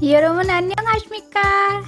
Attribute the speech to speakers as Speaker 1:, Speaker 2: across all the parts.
Speaker 1: यरोमन अन्यंगाश्मिका।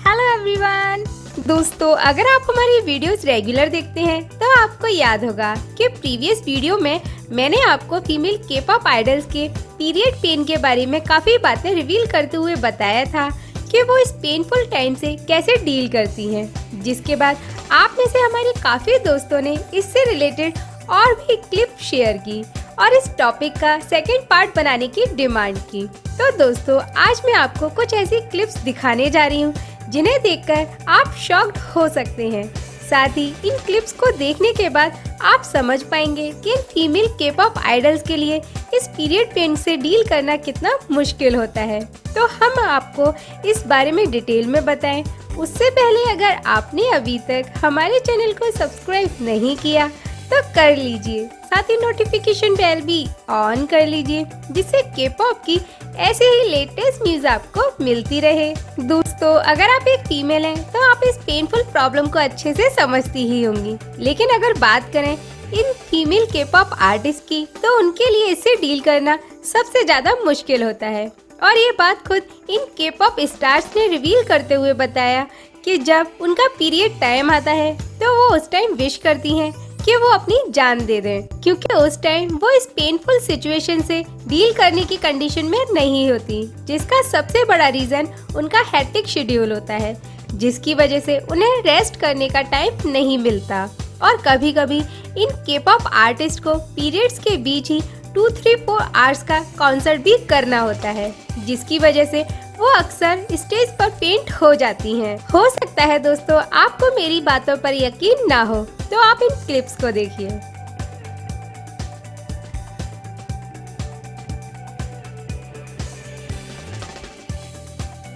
Speaker 1: Hello everyone. दोस्तों, अगर आप हमारी वीडियोस रेगुलर देखते हैं तो आपको याद होगा कि प्रीवियस वीडियो में मैंने आपको फीमेल के पॉप आइडल्स के पीरियड पेन के बारे में काफी बातें रिवील करते हुए बताया था कि वो इस पेनफुल टाइम से कैसे डील करती हैं। जिसके बाद आप में से हमारे काफी दोस्तों ने इससे रिलेटेड और भी क्लिप शेयर की और इस टॉपिक का सेकंड पार्ट बनाने की डिमांड की। तो दोस्तों, आज मैं आपको कुछ ऐसी क्लिप्स दिखाने जा रही हूँ जिन्हें देखकर आप शॉक्ड हो सकते हैं। साथ ही इन क्लिप्स को देखने के बाद आप समझ पाएंगे कि इन फीमेल के पॉप आइडल्स के लिए इस पीरियड पेन से डील करना कितना मुश्किल होता है। तो हम आपको इस बारे में डिटेल में बताएं। उससे पहले अगर आपने अभी तक हमारे चैनल को सब्सक्राइब नहीं किया तो कर लीजिए, साथ ही नोटिफिकेशन बेल भी ऑन कर लीजिए जिससे के पॉप की ऐसे ही लेटेस्ट न्यूज आपको मिलती रहे। दोस्तों, अगर आप एक फीमेल हैं तो आप इस पेनफुल प्रॉब्लम को अच्छे से समझती ही होंगी, लेकिन अगर बात करें इन फीमेल के पॉप आर्टिस्ट की तो उनके लिए इससे डील करना सबसे ज्यादा मुश्किल होता है। और ये बात खुद इन के पॉप स्टार्स ने रिवील करते हुए बताया कि जब उनका पीरियड टाइम आता है तो वो उस टाइम विश करती हैं कि वो अपनी जान दे दें, क्योंकि उस टाइम वो इस पेनफुल सिचुएशन से डील करने की कंडीशन में नहीं होती, जिसका सबसे बड़ा रीजन उनका हेक्टिक शेड्यूल होता है, जिसकी वजह से उन्हें रेस्ट करने का टाइम नहीं मिलता। और कभी कभी इन के पॉप आर्टिस्ट को पीरियड्स के बीच ही 2-3-4 आवर्स का कॉन्सर्ट भी करना होता है, जिसकी वजह से वो अक्सर स्टेज पर फेंट हो जाती हैं। हो सकता है दोस्तों आपको मेरी बातों पर यकीन ना हो, तो आप इन क्लिप्स को देखिए।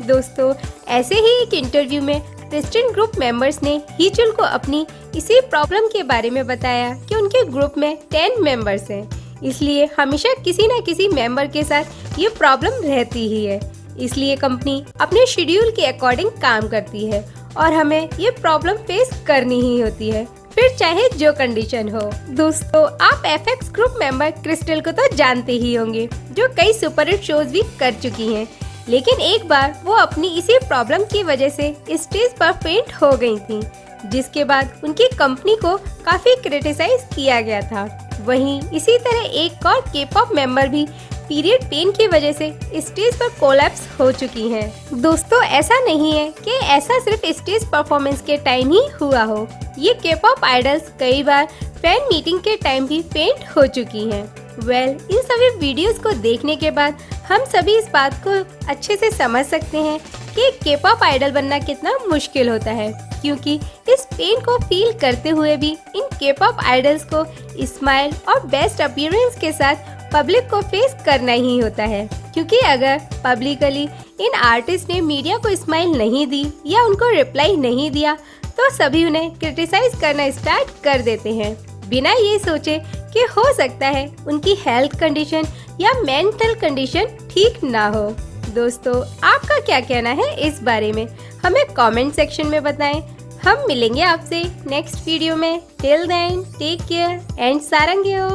Speaker 1: दोस्तों, ऐसे ही एक इंटरव्यू में क्रिस्टियन ग्रुप मेंबर्स ने हीचुल को अपनी इसी प्रॉब्लम के बारे में बताया कि उनके ग्रुप में 10 मेंबर्स हैं, इसलिए हमेशा किसी न किसी मेंबर के साथ ये प्रॉब्लम रहती ही है। इसलिए कंपनी अपने शेड्यूल के अकॉर्डिंग काम करती है और हमें ये प्रॉब्लम फेस करनी ही होती है, फिर चाहे जो कंडीशन हो। दोस्तों, आप एफएक्स ग्रुप मेंबर क्रिस्टल को तो जानते ही होंगे, जो कई सुपरहिट शोज भी कर चुकी हैं, लेकिन एक बार वो अपनी इसी प्रॉब्लम की वजह से स्टेज पर फेंट हो गई थी, जिसके बाद उनकी कंपनी को काफी क्रिटिसाइज किया गया था। वहीं इसी तरह एक और के पॉप मेंबर भी पीरियड पेन की वजह से स्टेज पर कोलैप्स हो चुकी हैं। दोस्तों, ऐसा नहीं है कि ऐसा सिर्फ स्टेज परफॉर्मेंस के टाइम ही हुआ हो, ये के पॉप आइडल्स कई बार फैन मीटिंग के टाइम भी फेंट हो चुकी हैं। इन सभी वीडियोस को देखने के बाद हम सभी इस बात को अच्छे से समझ सकते हैं कि के पॉप आइडल बनना कितना मुश्किल होता है, क्योंकि इस पेन को फील करते हुए भी इन के पॉप आइडल्स को स्माइल और बेस्ट अपीयरेंस के साथ पब्लिक को फेस करना ही होता है। क्योंकि अगर पब्लिकली इन आर्टिस्ट ने मीडिया को स्माइल नहीं दी या उनको रिप्लाई नहीं दिया तो सभी उन्हें क्रिटिसाइज करना स्टार्ट कर देते हैं, बिना ये सोचे कि हो सकता है उनकी हेल्थ कंडीशन या मेंटल कंडीशन ठीक ना हो। दोस्तों, आपका क्या कहना है इस बारे में, हमें कमेंट सेक्शन में बताएं। हम मिलेंगे आपसे नेक्स्ट वीडियो में। Till then take care and सारंग्यो।